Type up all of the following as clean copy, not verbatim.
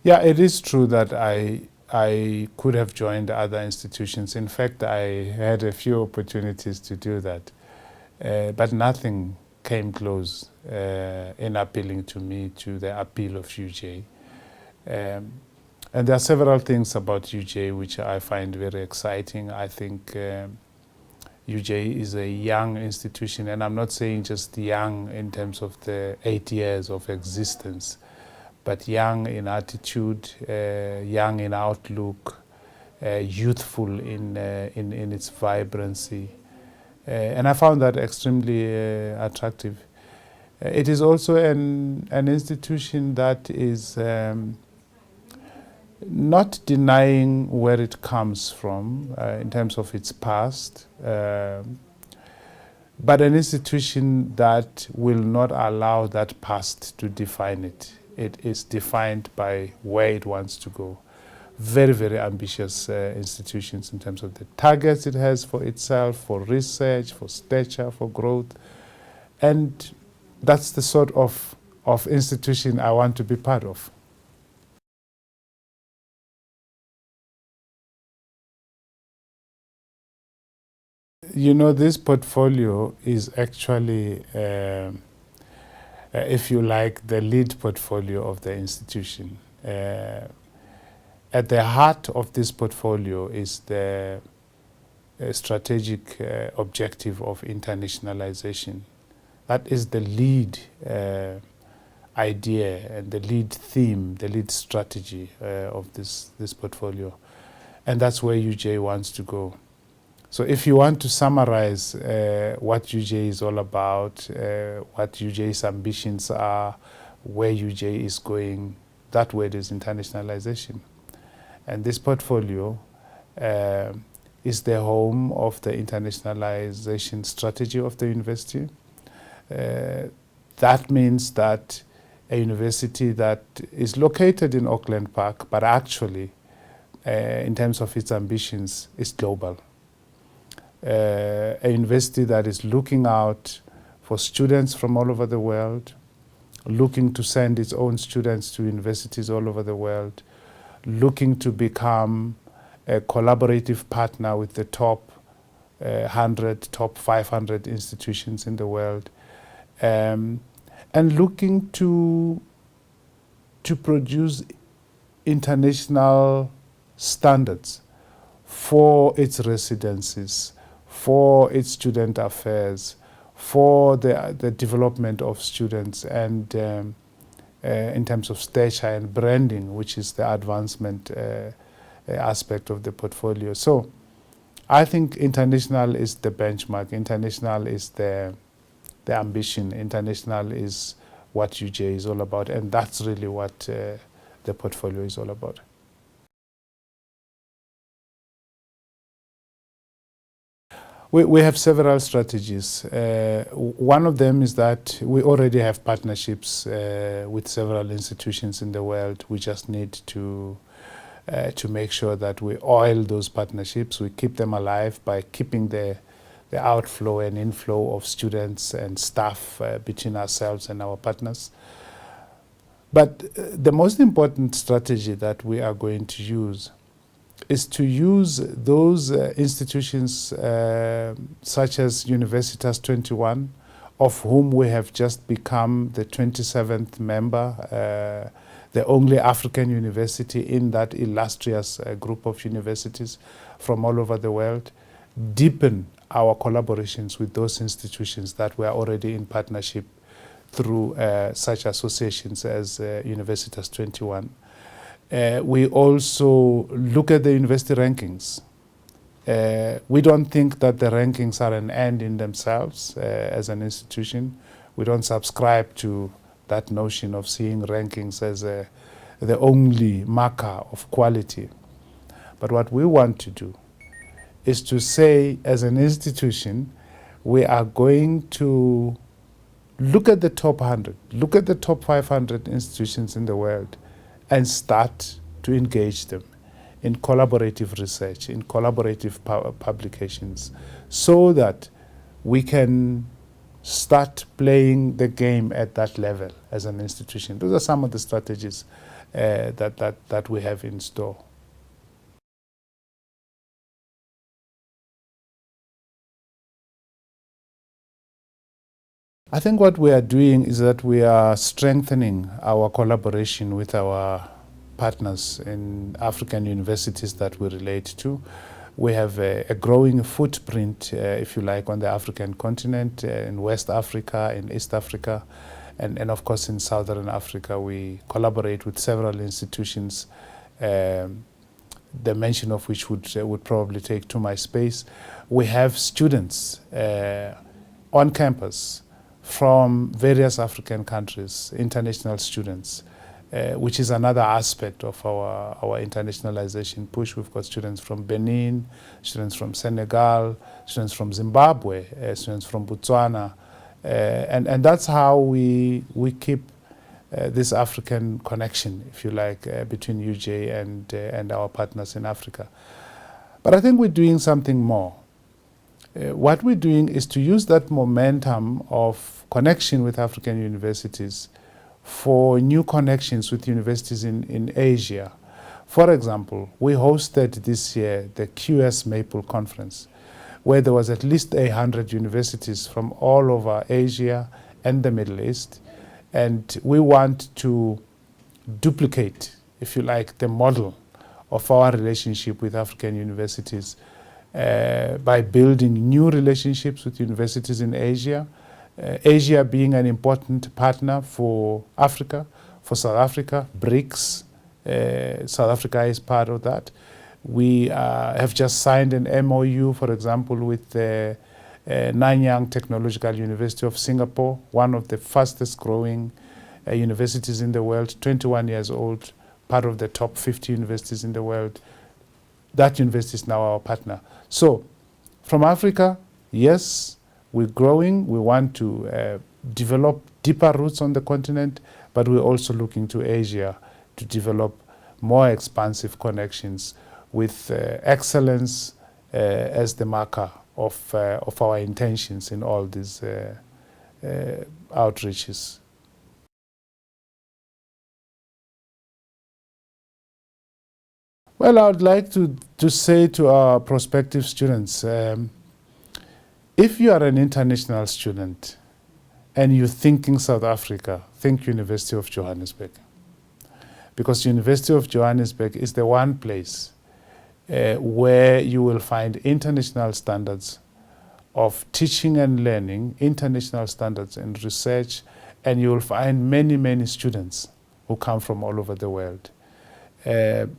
Yeah, it is true that I could have joined other institutions. In fact, I had a few opportunities to do that, but nothing came close in appealing to me to the appeal of UJ. Um, and there are several things about UJ which I find very exciting. I think UJ is a young institution, and I'm not saying just young in terms of the 8 years of existence, but young in attitude, young in outlook, youthful in its vibrancy. And I found that extremely attractive. It is also an institution that is not denying where it comes from in terms of its past, but an institution that will not allow that past to define it. It is defined by where it wants to go. Very, very ambitious institutions in terms of the targets it has for itself, for research, for stature, for growth. And that's the sort of institution I want to be part of. You know, this portfolio is actually, if you like, the lead portfolio of the institution. At the heart of this portfolio is the strategic objective of internationalization. That is the lead idea and the lead theme, the lead strategy of this portfolio. And that's where UJ wants to go. So if you want to summarize what UJ is all about, what UJ's ambitions are, where UJ is going, that word is internationalization. And this portfolio is the home of the internationalization strategy of the university. That means that a university that is located in Auckland Park, but actually, in terms of its ambitions, is global. A university that is looking out for students from all over the world, looking to send its own students to universities all over the world, looking to become a collaborative partner with the top 100, top 500 institutions in the world, and looking to produce international standards for its residencies, for its student affairs, for the development of students, and in terms of stature and branding, which is the advancement aspect of the portfolio. So I think international is the benchmark, international is the ambition, international is what UJ is all about, and that's really what the portfolio is all about. We have several strategies. One of them is that we already have partnerships with several institutions in the world. We just need to make sure that we oil those partnerships. We keep them alive by keeping the outflow and inflow of students and staff between ourselves and our partners. But the most important strategy that we are going to use is to use those institutions such as Universitas 21, of whom we have just become the 27th member, the only African university in that illustrious group of universities from all over the world, deepen our collaborations with those institutions that we are already in partnership through such associations as Universitas 21. We also look at the university rankings. We don't think that the rankings are an end in themselves as an institution. We don't subscribe to that notion of seeing rankings as the only marker of quality. But what we want to do is to say, as an institution, we are going to look at the top 100, look at the top 500 institutions in the world, and start to engage them in collaborative research, in collaborative publications, so that we can start playing the game at that level as an institution. Those are some of the strategies that we have in store. I think what we are doing is that we are strengthening our collaboration with our partners in African universities that we relate to. We have a growing footprint, if you like, on the African continent, in West Africa, in East Africa, and of course in Southern Africa. We collaborate with several institutions, the mention of which would probably take too much space. We have students on campus from various African countries, international students, which is another aspect of our internationalization push. We've got students from Benin, students from Senegal, students from Zimbabwe, students from Botswana, and that's how we keep this African connection, if you like, between UJ and our partners in Africa. But I think we're doing something more. What we're doing is to use that momentum of connection with African universities for new connections with universities in Asia. For example, we hosted this year the QS Maple Conference, where there was at least 100 universities from all over Asia and the Middle East. And we want to duplicate, if you like, the model of our relationship with African universities by building new relationships with universities in Asia, Asia being an important partner for Africa, for South Africa, BRICS. South Africa is part of that. We have just signed an MOU, for example, with the Nanyang Technological University of Singapore, one of the fastest growing universities in the world, 21 years old, part of the top 50 universities in the world. That university is now our partner. So from Africa, yes, we're growing. We want to develop deeper roots on the continent, but we're also looking to Asia to develop more expansive connections with excellence as the marker of our intentions in all these outreaches. Well, I would like to say to our prospective students, if you are an international student and you're thinking South Africa, think University of Johannesburg. Because University of Johannesburg is the one place where you will find international standards of teaching and learning, international standards in research, and you will find many, many students who come from all over the world.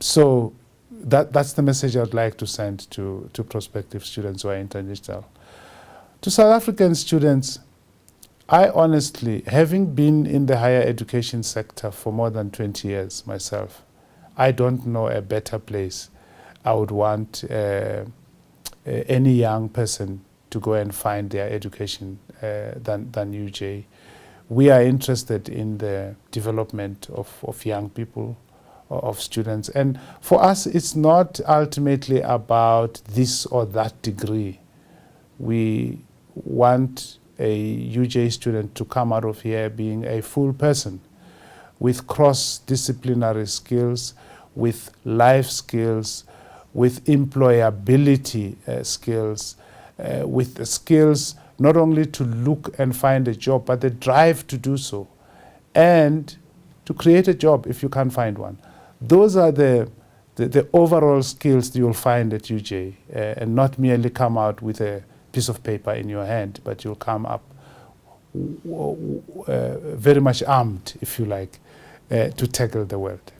So that's the message I'd like to send to prospective students who are international. To South African students, I honestly, having been in the higher education sector for more than 20 years myself, I don't know a better place I would want any young person to go and find their education than UJ. We are interested in the development of young people, of students. And for us, it's not ultimately about this or that degree. We want a UJ student to come out of here being a full person with cross-disciplinary skills, with life skills, with employability skills, with the skills not only to look and find a job, but the drive to do so, and to create a job if you can't find one. Those are the overall skills you'll find at UJ, and not merely come out with a piece of paper in your hand, but you'll come up very much armed, if you like, to tackle the world.